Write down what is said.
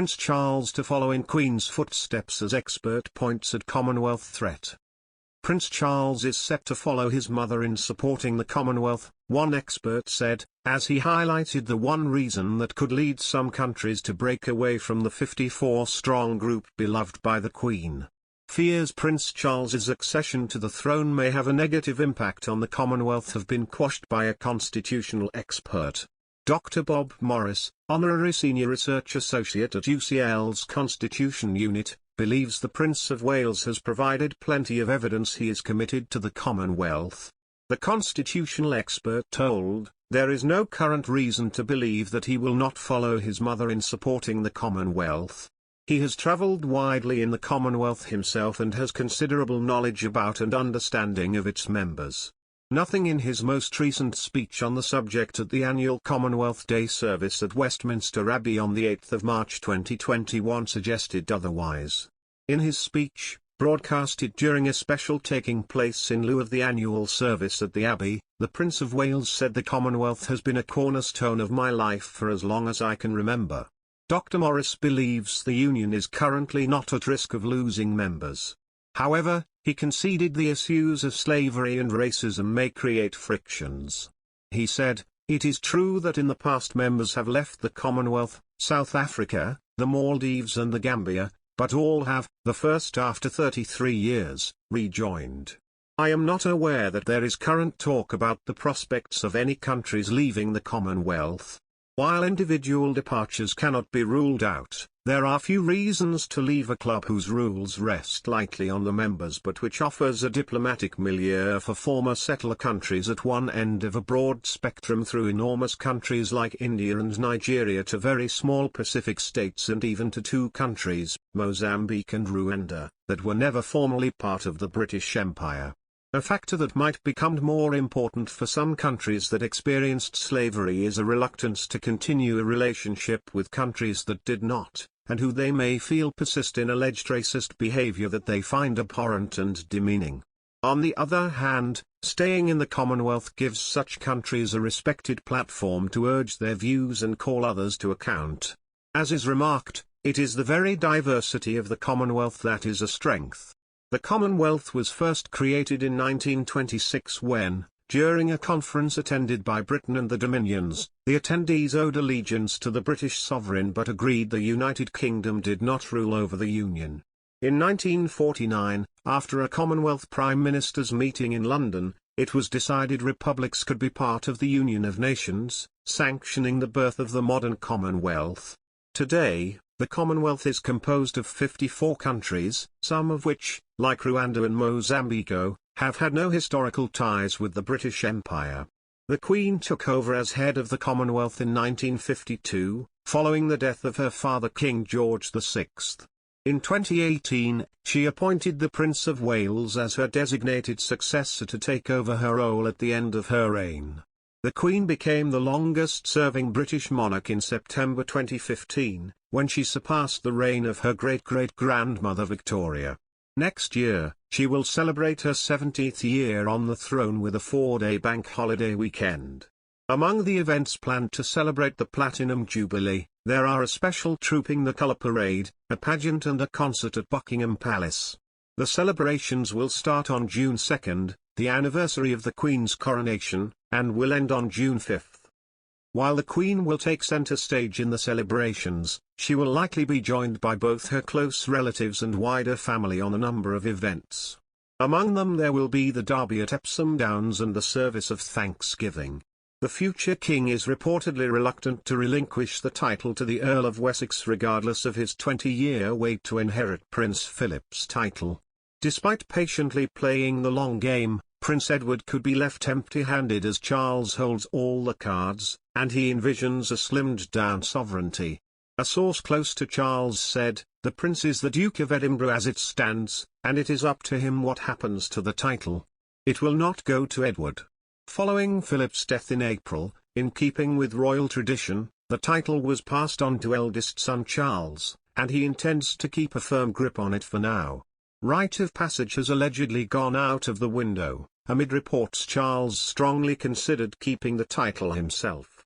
Prince Charles to follow in Queen's footsteps as expert points at Commonwealth threat. Prince Charles is set to follow his mother in supporting the Commonwealth, one expert said, as he highlighted the one reason that could lead some countries to break away from the 54-strong group beloved by the Queen. Fears Prince Charles's accession to the throne may have a negative impact on the Commonwealth have been quashed by a constitutional expert. Dr. Bob Morris, Honorary Senior Research Associate at UCL's Constitution Unit, believes the Prince of Wales has provided plenty of evidence he is committed to the Commonwealth. The constitutional expert told, "There is no current reason to believe that he will not follow his mother in supporting the Commonwealth. He has travelled widely in the Commonwealth himself and has considerable knowledge about and understanding of its members." Nothing in his most recent speech on the subject at the annual Commonwealth Day service at Westminster Abbey on the 8th of March 2021 suggested otherwise. In his speech, broadcasted during a special taking place in lieu of the annual service at the Abbey, the Prince of Wales said the Commonwealth has been a cornerstone of my life for as long as I can remember. Dr. Morris believes the Union is currently not at risk of losing members. However, he conceded the issues of slavery and racism may create frictions. He said, "It is true that in the past members have left the Commonwealth, South Africa, the Maldives and the Gambia, but all have, the first after 33 years, rejoined. I am not aware that there is current talk about the prospects of any countries leaving the Commonwealth. While individual departures cannot be ruled out, there are few reasons to leave a club whose rules rest lightly on the members but which offers a diplomatic milieu for former settler countries at one end of a broad spectrum through enormous countries like India and Nigeria to very small Pacific states and even to two countries, Mozambique and Rwanda, that were never formally part of the British Empire. A factor that might become more important for some countries that experienced slavery is a reluctance to continue a relationship with countries that did not, and who they may feel persist in alleged racist behavior that they find abhorrent and demeaning. On the other hand, staying in the Commonwealth gives such countries a respected platform to urge their views and call others to account. As is remarked, it is the very diversity of the Commonwealth that is a strength. The Commonwealth was first created in 1926 when, during a conference attended by Britain and the Dominions, the attendees owed allegiance to the British sovereign but agreed the United Kingdom did not rule over the Union. In 1949, after a Commonwealth Prime Ministers meeting in London, it was decided republics could be part of the Union of Nations, sanctioning the birth of the modern Commonwealth. Today, the Commonwealth is composed of 54 countries, some of which, like Rwanda and Mozambique, have had no historical ties with the British Empire. The Queen took over as head of the Commonwealth in 1952, following the death of her father King George VI. In 2018, she appointed the Prince of Wales as her designated successor to take over her role at the end of her reign. The Queen became the longest-serving British monarch in September 2015, when she surpassed the reign of her great-great-grandmother Victoria. Next year, she will celebrate her 70th year on the throne with a 4-day bank holiday weekend. Among the events planned to celebrate the Platinum Jubilee, there are a special Trooping the Colour Parade, a pageant and a concert at Buckingham Palace. The celebrations will start on June 2, the anniversary of the Queen's coronation, and will end on June 5. While the Queen will take centre stage in the celebrations, she will likely be joined by both her close relatives and wider family on a number of events. Among them there will be the Derby at Epsom Downs and the service of Thanksgiving. The future king is reportedly reluctant to relinquish the title to the Earl of Wessex regardless of his 20-year wait to inherit Prince Philip's title. Despite patiently playing the long game, Prince Edward could be left empty-handed as Charles holds all the cards, and he envisions a slimmed-down sovereignty. A source close to Charles said, "The Prince is the Duke of Edinburgh as it stands, and it is up to him what happens to the title. It will not go to Edward." Following Philip's death in April, in keeping with royal tradition, the title was passed on to eldest son Charles, and he intends to keep a firm grip on it for now. Rite of passage has allegedly gone out of the window, amid reports Charles strongly considered keeping the title himself.